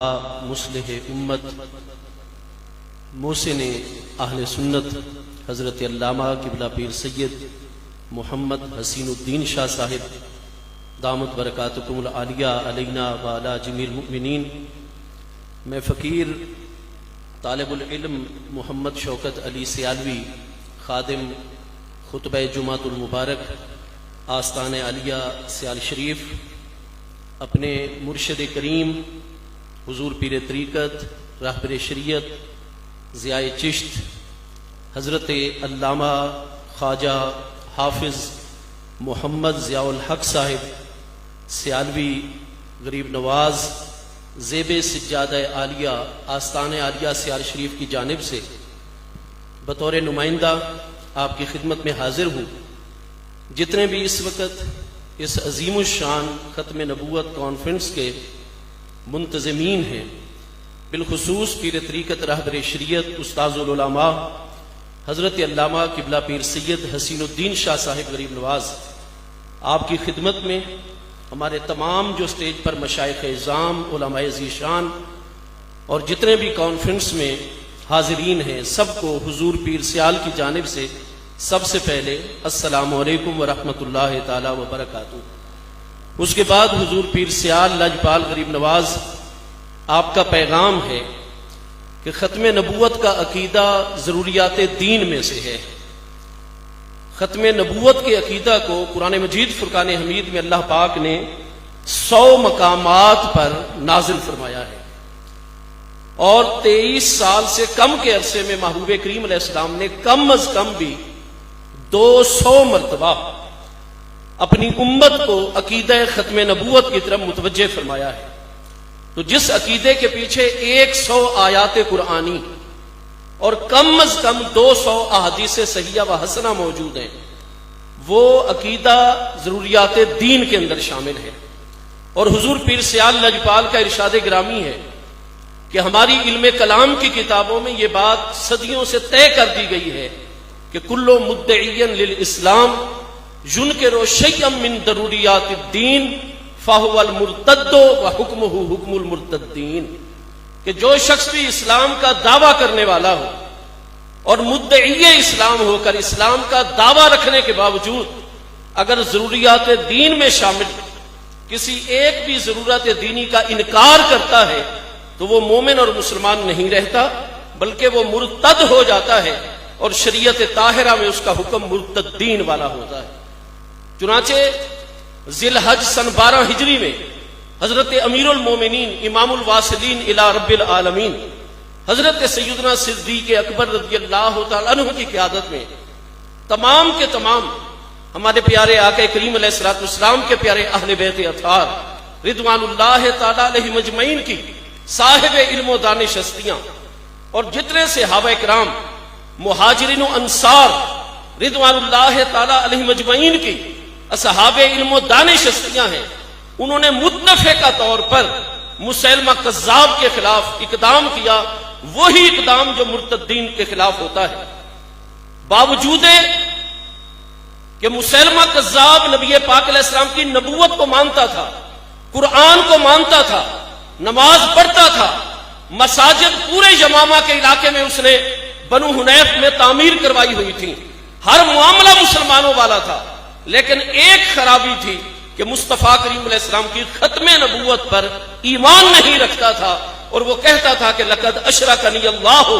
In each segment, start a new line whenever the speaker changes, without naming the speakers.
مصلح امت محسن اہل سنت حضرت علامہ قبلہ پیر سید محمد حسین الدین شاہ صاحب دامت برکاتکم العالیہ علینا وعلی جمیع المؤمنین، میں فقیر طالب العلم محمد شوکت علی سیالوی خادم خطبہ جمعۃ المبارک آستان عالیہ سیال شریف اپنے مرشد کریم حضور پیر طریقت راہبر شریعت ضیاء چشت حضرت علامہ خواجہ حافظ محمد ضیاء الحق صاحب سیالوی غریب نواز زیب سجادہ عالیہ آستان عالیہ سیال شریف کی جانب سے بطور نمائندہ آپ کی خدمت میں حاضر ہوں۔ جتنے بھی اس وقت اس عظیم الشان ختم نبوت کانفرنس کے منتظمین ہیں، بالخصوص پیر طریقت راہبر شریعت استاذ العلماء حضرت علامہ قبلہ پیر سید حسین الدین شاہ صاحب غریب نواز، آپ کی خدمت میں ہمارے تمام جو سٹیج پر مشائخ اعظام علماء ذیشان اور جتنے بھی کانفرنس میں حاضرین ہیں، سب کو حضور پیر سیال کی جانب سے سب سے پہلے السلام علیکم ورحمۃ اللہ تعالی وبرکاتہ۔ اس کے بعد حضور پیر سیال لاجپال غریب نواز، آپ کا پیغام ہے کہ ختم نبوت کا عقیدہ ضروریات دین میں سے ہے۔ ختم نبوت کے عقیدہ کو قرآن مجید فرقان حمید میں اللہ پاک نے 100 مقامات پر نازل فرمایا ہے، اور 23 سال سے کم کے عرصے میں محبوب کریم علیہ السلام نے کم از کم بھی 200 مرتبہ اپنی امت کو عقیدہ ختم نبوت کی طرف متوجہ فرمایا ہے۔ تو جس عقیدے کے پیچھے 100 آیات قرآنی اور کم از کم 200 احادیث صحیحہ و حسنہ موجود ہیں، وہ عقیدہ ضروریات دین کے اندر شامل ہے۔ اور حضور پیر سیال لاجپال کا ارشاد گرامی ہے کہ ہماری علم کلام کی کتابوں میں یہ بات صدیوں سے طے کر دی گئی ہے کہ کل مدعی للاسلام ينکر شیئا من ضروریات الدین فہو المرتد وحکمہ حکم المرتدین، کہ جو شخص بھی اسلام کا دعویٰ کرنے والا ہو اور مدعی اسلام ہو کر اسلام کا دعویٰ رکھنے کے باوجود اگر ضروریات دین میں شامل کسی ایک بھی ضرورت دینی کا انکار کرتا ہے تو وہ مومن اور مسلمان نہیں رہتا، بلکہ وہ مرتد ہو جاتا ہے، اور شریعت طاہرہ میں اس کا حکم مرتدین والا ہوتا ہے۔ چنانچہ ذی الحج سن 12 ہجری میں حضرت امیر المومنین امام الواصلین الی رب العالمین حضرت سیدنا صدیق اکبر رضی اللہ تعالیٰ عنہ کی قیادت میں تمام کے تمام ہمارے پیارے آقا کریم علیہ الصلوۃ والسلام کے پیارے اہل بیت اطہار رضوان اللہ تعالیٰ علیہ مجمعین کی صاحب علم و دانش ہستیاں اور جتنے صحابہ کرام مہاجرین و انصار رضوان اللہ تعالیٰ علیہ مجمعین کی اصحاب علم و دانش ہستیاں ہیں، انہوں نے متفقہ طور پر مسیلمہ کذاب کے خلاف اقدام کیا، وہی اقدام جو مرتدین کے خلاف ہوتا ہے۔ باوجود کہ مسیلمہ کذاب نبی پاک علیہ السلام کی نبوت کو مانتا تھا، قرآن کو مانتا تھا، نماز پڑھتا تھا، مساجد پورے یمامہ کے علاقے میں اس نے بنو حنیف میں تعمیر کروائی ہوئی تھی، ہر معاملہ مسلمانوں والا تھا، لیکن ایک خرابی تھی کہ مصطفیٰ کریم علیہ السلام کی ختم نبوت پر ایمان نہیں رکھتا تھا، اور وہ کہتا تھا کہ لقد اشرکنی اللہ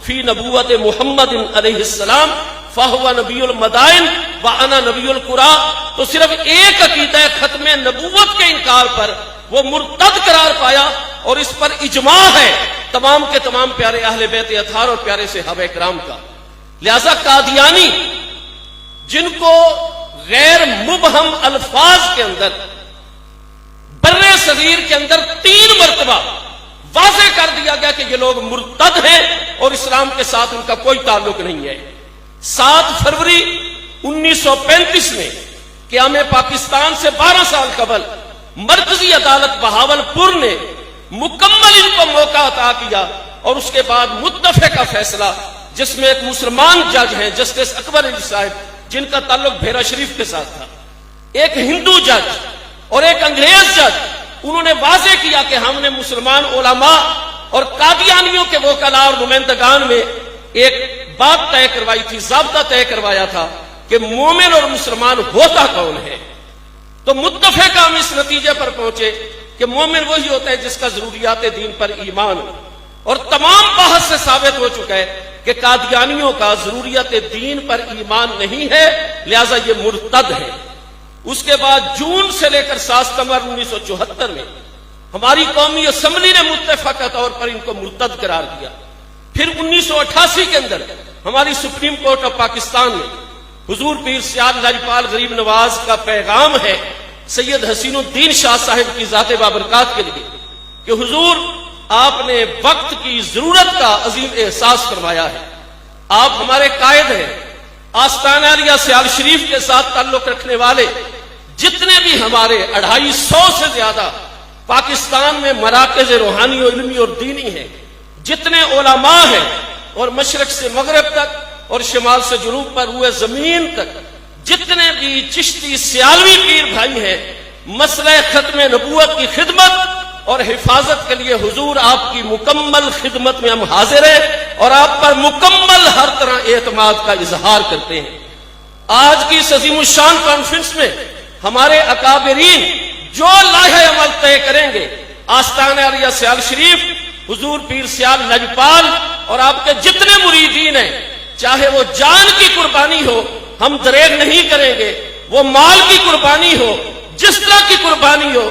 فی نبوت محمد علیہ السلام فہو نبی المدائن وانا نبی القرى۔ تو صرف ایک عقیدہ ختم نبوت کے انکار پر وہ مرتد قرار پایا، اور اس پر اجماع ہے تمام کے تمام پیارے اہل بیت اطہار اور پیارے صحابہ کرام کا۔ لہذا قادیانی جن کو غیر مبہم الفاظ کے اندر بر صغیر کے اندر 3 مرتبہ واضح کر دیا گیا کہ یہ لوگ مرتد ہیں اور اسلام کے ساتھ ان کا کوئی تعلق نہیں ہے۔ 7 فروری 1935 میں قیام پاکستان سے 12 سال قبل مرکزی عدالت بہاولپور نے مکمل ان کو موقع عطا کیا، اور اس کے بعد متفقہ فیصلہ جس میں ایک مسلمان جج ہیں جسٹس اکبر علی صاحب جن کا تعلق بھیرا شریف کے ساتھ تھا، ایک ہندو جج اور ایک انگریز جج، انہوں نے واضح کیا کہ ہم نے مسلمان علماء اور قادیانیوں کے وکلاء اور نمائندگان میں ایک بات طے کروائی تھی، ضابطہ طے کروایا تھا کہ مومن اور مسلمان ہوتا کون ہے۔ تو متفق ہم اس نتیجے پر پہنچے کہ مومن وہی ہوتا ہے جس کا ضروریات دین پر ایمان ہو، اور تمام بحث سے ثابت ہو چکا ہے کہ قادیانیوں کا ضروریات دین پر ایمان نہیں ہے، لہذا یہ مرتد ہے۔ اس کے بعد جون سے لے کر 7 ستمبر 1974 میں ہماری قومی اسمبلی نے متفقہ طور پر ان کو مرتد قرار دیا۔ پھر 1988 کے اندر ہماری سپریم کورٹ آف پاکستان میں حضور پیر سیال لاجپال غریب نواز کا پیغام ہے سید حسین الدین شاہ صاحب کی ذات بابرکات کے لیے کہ حضور آپ نے وقت کی ضرورت کا عظیم احساس کروایا ہے، آپ ہمارے قائد ہیں۔ آستانہ عالیہ سیال شریف کے ساتھ تعلق رکھنے والے جتنے بھی ہمارے 250 سے زیادہ پاکستان میں مراکز روحانی و علمی اور دینی ہیں، جتنے علماء ہیں، اور مشرق سے مغرب تک اور شمال سے جنوب پر ہوئے زمین تک جتنے بھی چشتی سیالوی پیر بھائی ہیں، مسئلہ ختم نبوت کی خدمت اور حفاظت کے لیے حضور آپ کی مکمل خدمت میں ہم حاضر ہیں اور آپ پر مکمل ہر طرح اعتماد کا اظہار کرتے ہیں۔ آج کی اس عظیم الشان کانفرنس میں ہمارے اکابرین جو لائحہ عمل طے کریں گے، آستانہ عالیہ سیال شریف، حضور پیر سیال لاجپال اور آپ کے جتنے مریدین ہیں، چاہے وہ جان کی قربانی ہو ہم دریغ نہیں کریں گے، وہ مال کی قربانی ہو، جس طرح کی قربانی ہو،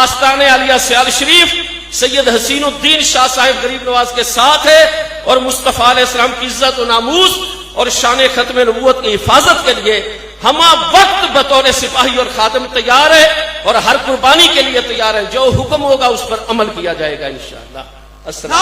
آستانہ عالیہ سیال شریف سید حسین الدین شاہ صاحب غریب نواز کے ساتھ ہے، اور مصطفیٰ علیہ السلام کی عزت و ناموس اور شان ختم نبوت کی حفاظت کے لیے ہم وقت بطور سپاہی اور خادم تیار ہے، اور ہر قربانی کے لیے تیار ہے۔ جو حکم ہوگا اس پر عمل کیا جائے گا انشاءاللہ۔ السلام